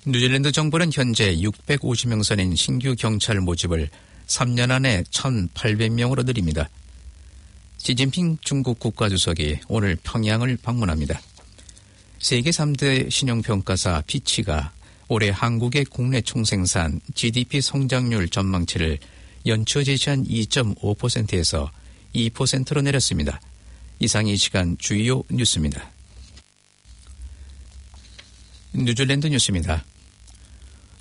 뉴질랜드 정부는 현재 650명 선인 신규 경찰 모집을 3년 안에 1,800명으로 늘립니다. 시진핑 중국 국가주석이 오늘 평양을 방문합니다. 세계 3대 신용평가사 피치가 올해 한국의 국내 총생산 GDP 성장률 전망치를 연초 제시한 2.5%에서 2%로 내렸습니다. 이상 이 시간 주요 뉴스입니다. 뉴질랜드 뉴스입니다.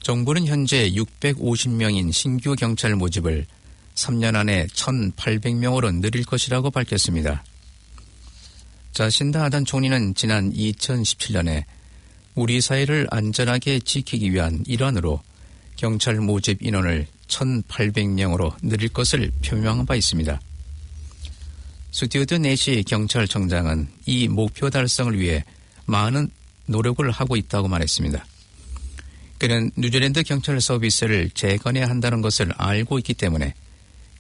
정부는 현재 650명인 신규 경찰 모집을 3년 안에 1,800명으로 늘릴 것이라고 밝혔습니다. 자신다 아던 총리는 지난 2017년에 우리 사회를 안전하게 지키기 위한 일환으로 경찰 모집 인원을 1,800명으로 늘릴 것을 표명한 바 있습니다. 스튜어트 내시 경찰청장은 이 목표 달성을 위해 많은 노력을 하고 있다고 말했습니다. 그는 뉴질랜드 경찰 서비스를 재건해야 한다는 것을 알고 있기 때문에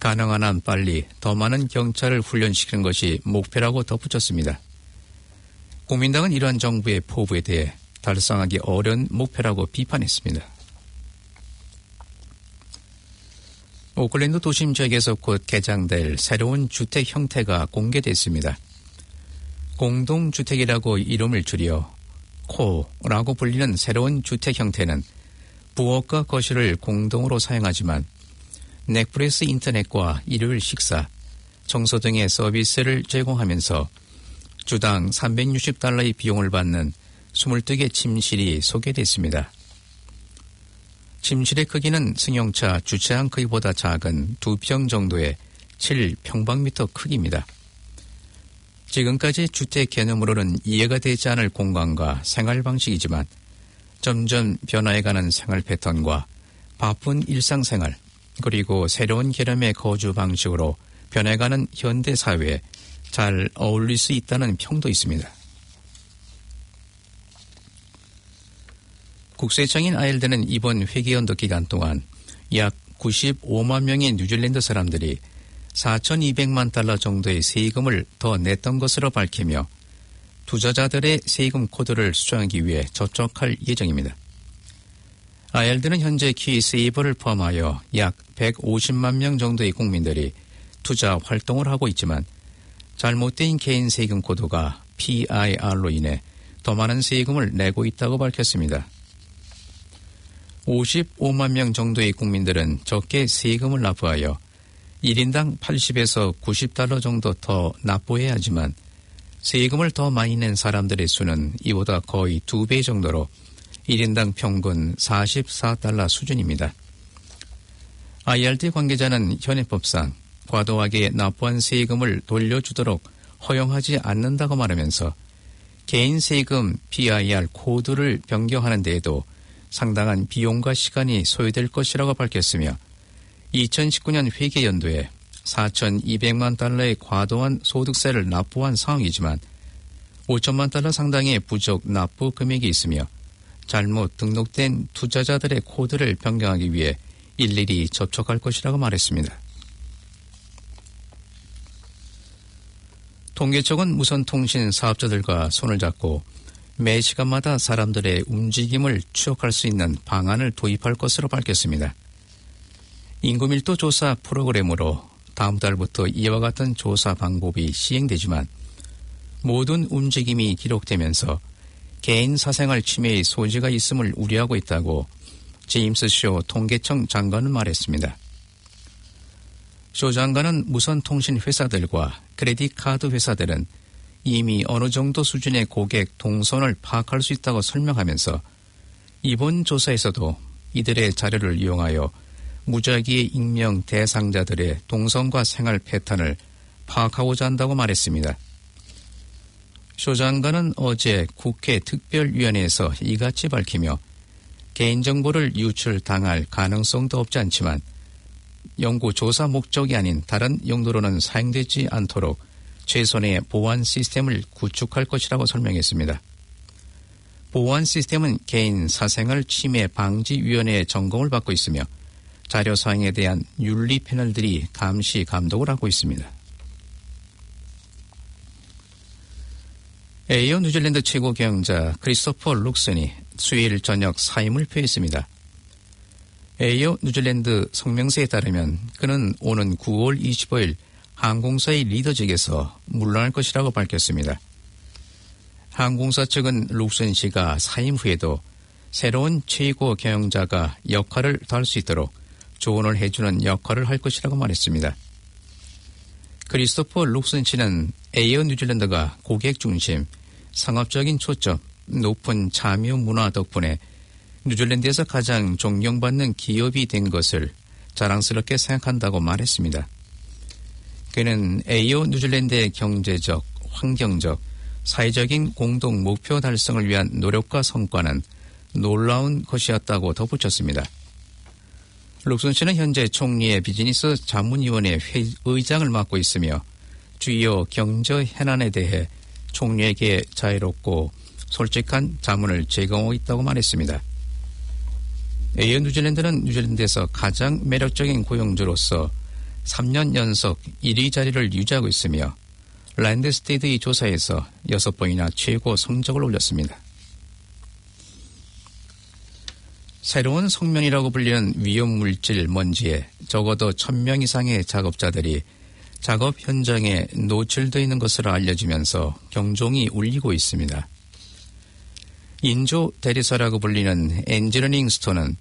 가능한 한 빨리 더 많은 경찰을 훈련시키는 것이 목표라고 덧붙였습니다. 국민당은 이러한 정부의 포부에 대해 달성하기 어려운 목표라고 비판했습니다. 오클랜드 도심 지역에서 곧 개장될 새로운 주택 형태가 공개됐습니다. 공동주택이라고 이름을 줄여 코라고 불리는 새로운 주택 형태는 부엌과 거실을 공동으로 사용하지만 넷플릭스 인터넷과 일요일 식사, 청소 등의 서비스를 제공하면서 주당 $360의 비용을 받는 22개 침실이 소개됐습니다. 침실의 크기는 승용차 주차장 크기보다 작은 2평 정도의 7평방미터 크기입니다. 지금까지 주택 개념으로는 이해가 되지 않을 공간과 생활 방식이지만 점점 변화해가는 생활 패턴과 바쁜 일상생활 그리고 새로운 개념의 거주 방식으로 변해가는 현대 사회에 잘 어울릴 수 있다는 평도 있습니다. 국세청인 아일드는 이번 회계연도 기간 동안 약 95만 명의 뉴질랜드 사람들이 $4,200만 정도의 세금을 더 냈던 것으로 밝히며 투자자들의 세금 코드를 수정하기 위해 저촉할 예정입니다. 아일드는 현재 키세이버를 포함하여 약 150만 명 정도의 국민들이 투자 활동을 하고 있지만 잘못된 개인 세금 코드가 PIR로 인해 더 많은 세금을 내고 있다고 밝혔습니다. 55만 명 정도의 국민들은 적게 세금을 납부하여 1인당 $80에서 $90 정도 더 납부해야 하지만 세금을 더 많이 낸 사람들의 수는 이보다 거의 2배 정도로 1인당 평균 $44 수준입니다. IRD 관계자는 현행법상 과도하게 납부한 세금을 돌려주도록 허용하지 않는다고 말하면서 개인 세금 PIR 코드를 변경하는 데에도 상당한 비용과 시간이 소요될 것이라고 밝혔으며 2019년 회계연도에 $4,200만 과도한 소득세를 납부한 상황이지만 $5천만 상당의 부족 납부 금액이 있으며 잘못 등록된 투자자들의 코드를 변경하기 위해 일일이 접촉할 것이라고 말했습니다. 통계청은 무선통신 사업자들과 손을 잡고 매 시간마다 사람들의 움직임을 추적할 수 있는 방안을 도입할 것으로 밝혔습니다. 인구밀도 조사 프로그램으로 다음 달부터 이와 같은 조사 방법이 시행되지만 모든 움직임이 기록되면서 개인 사생활 침해의 소지가 있음을 우려하고 있다고 제임스 쇼 통계청 장관은 말했습니다. 쇼 장관은 무선통신 회사들과 크레딧 카드 회사들은 이미 어느 정도 수준의 고객 동선을 파악할 수 있다고 설명하면서 이번 조사에서도 이들의 자료를 이용하여 무작위의 익명 대상자들의 동선과 생활 패턴을 파악하고자 한다고 말했습니다. 쇼 장관은 어제 국회 특별위원회에서 이같이 밝히며 개인정보를 유출당할 가능성도 없지 않지만 연구조사 목적이 아닌 다른 용도로는 사용되지 않도록 최선의 보안 시스템을 구축할 것이라고 설명했습니다. 보안 시스템은 개인 사생활 침해 방지위원회의 점검을 받고 있으며 자료 사용에 대한 윤리 패널들이 감시 감독을 하고 있습니다. 에이오 뉴질랜드 최고 경영자 크리스토퍼 룩슨이 수요일 저녁 사임을 표했습니다. 에어 뉴질랜드 성명서에 따르면 그는 오는 9월 25일 항공사의 리더직에서 물러날 것이라고 밝혔습니다. 항공사 측은 룩슨 씨가 사임 후에도 새로운 최고 경영자가 역할을 다할 수 있도록 조언을 해주는 역할을 할 것이라고 말했습니다. 크리스토퍼 룩슨 씨는 에어 뉴질랜드가 고객 중심, 상업적인 초점, 높은 참여 문화 덕분에 뉴질랜드에서 가장 존경받는 기업이 된 것을 자랑스럽게 생각한다고 말했습니다. 그는 에어 뉴질랜드의 경제적, 환경적, 사회적인 공동 목표 달성을 위한 노력과 성과는 놀라운 것이었다고 덧붙였습니다. 룩슨 씨는 현재 총리의 비즈니스 자문위원회 의장을 맡고 있으며 주요 경제 현안에 대해 총리에게 자유롭고 솔직한 자문을 제공하고 있다고 말했습니다. 에어 뉴질랜드는 뉴질랜드에서 가장 매력적인 고용주로서 3년 연속 1위 자리를 유지하고 있으며 랜드스테이드의 조사에서 6번이나 최고 성적을 올렸습니다. 새로운 성면이라고 불리는 위험물질 먼지에 적어도 1000명 이상의 작업자들이 작업 현장에 노출되어 있는 것으로 알려지면서 경종이 울리고 있습니다. 인조 대리사라고 불리는 엔지니어링 스토어는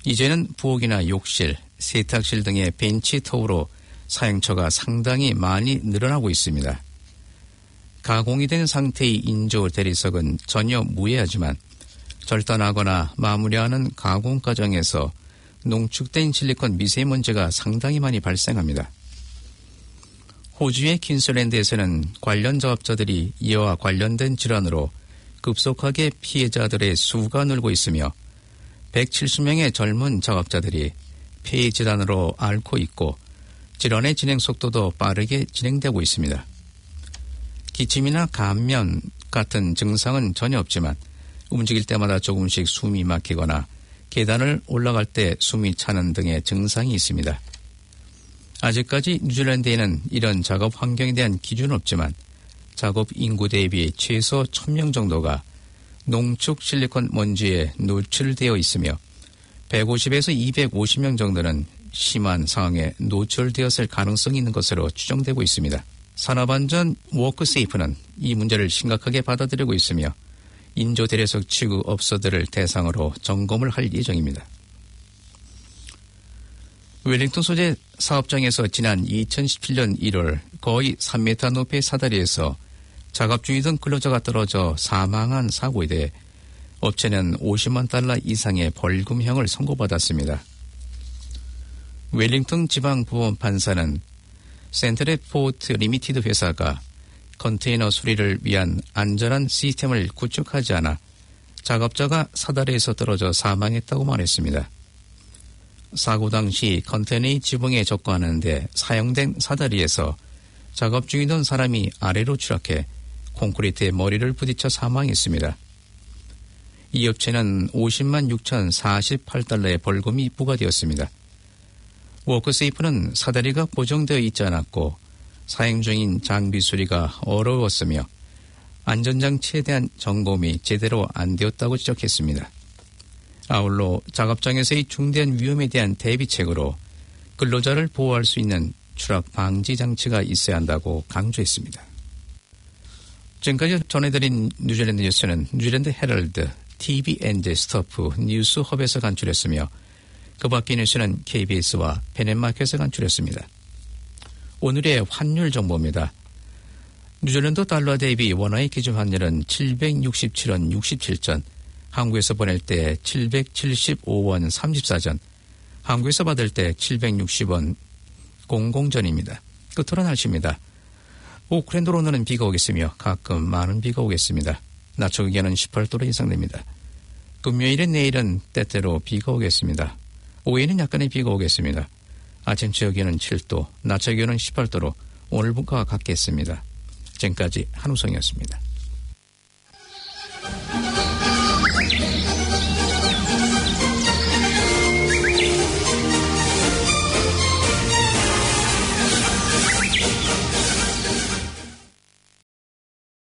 이제는 부엌이나 욕실, 세탁실 등의 벤치톱으로 사용처가 상당히 많이 늘어나고 있습니다. 가공이 된 상태의 인조 대리석은 전혀 무해하지만 절단하거나 마무리하는 가공 과정에서 농축된 실리콘 미세먼지가 상당히 많이 발생합니다. 호주의 퀸슬랜드에서는 관련 작업자들이 이와 관련된 질환으로 급속하게 피해자들의 수가 늘고 있으며 170명의 젊은 작업자들이 폐 질환으로 앓고 있고 질환의 진행 속도도 빠르게 진행되고 있습니다. 기침이나 감면 같은 증상은 전혀 없지만 움직일 때마다 조금씩 숨이 막히거나 계단을 올라갈 때 숨이 차는 등의 증상이 있습니다. 아직까지 뉴질랜드에는 이런 작업 환경에 대한 기준은 없지만 작업 인구 대비 최소 1000명 정도가 농축 실리콘 먼지에 노출되어 있으며 150에서 250명 정도는 심한 상황에 노출되었을 가능성이 있는 것으로 추정되고 있습니다. 산업안전 워크세이프는 이 문제를 심각하게 받아들이고 있으며 인조 대리석 취급 업소들을 대상으로 점검을 할 예정입니다. 웰링턴 소재 사업장에서 지난 2017년 1월 거의 3m 높이의 사다리에서 작업 중이던 근로자가 떨어져 사망한 사고에 대해 업체는 $50만 이상의 벌금형을 선고받았습니다. 웰링턴 지방법원판사는 센트레포트 리미티드 회사가 컨테이너 수리를 위한 안전한 시스템을 구축하지 않아 작업자가 사다리에서 떨어져 사망했다고 말했습니다. 사고 당시 컨테이너의 지붕에 접근하는 데 사용된 사다리에서 작업 중이던 사람이 아래로 추락해 콘크리트에 머리를 부딪혀 사망했습니다. 이 업체는 $506,048의 벌금이 부과되었습니다. 워크세이프는 사다리가 고정되어 있지 않았고 사행 중인 장비 수리가 어려웠으며 안전장치에 대한 점검이 제대로 안 되었다고 지적했습니다. 아울러 작업장에서의 중대한 위험에 대한 대비책으로 근로자를 보호할 수 있는 추락 방지 장치가 있어야 한다고 강조했습니다. 지금까지 전해드린 뉴질랜드 뉴스는 뉴질랜드 헤럴드, TV 앤드 스토프 뉴스허브에서 간추렸으며 그 밖의 뉴스는 KBS와 펜앤마켓에서 간추렸습니다. 오늘의 환율 정보입니다. 뉴질랜드 달러 대비 원화의 기준 환율은 767원 67전, 한국에서 보낼 때 775원 34전, 한국에서 받을 때 760원 00전입니다. 끝으로 날씨입니다. 오클랜드로 오늘은 비가 오겠으며 가끔 많은 비가 오겠습니다. 낮 최고 기온은 18도로 예상됩니다. 금요일은 내일은 때때로 비가 오겠습니다. 오후에는 약간의 비가 오겠습니다. 아침 최고 기온은 7도, 낮 최고 기온은 18도로 오늘과 같겠습니다. 지금까지 한우성이었습니다.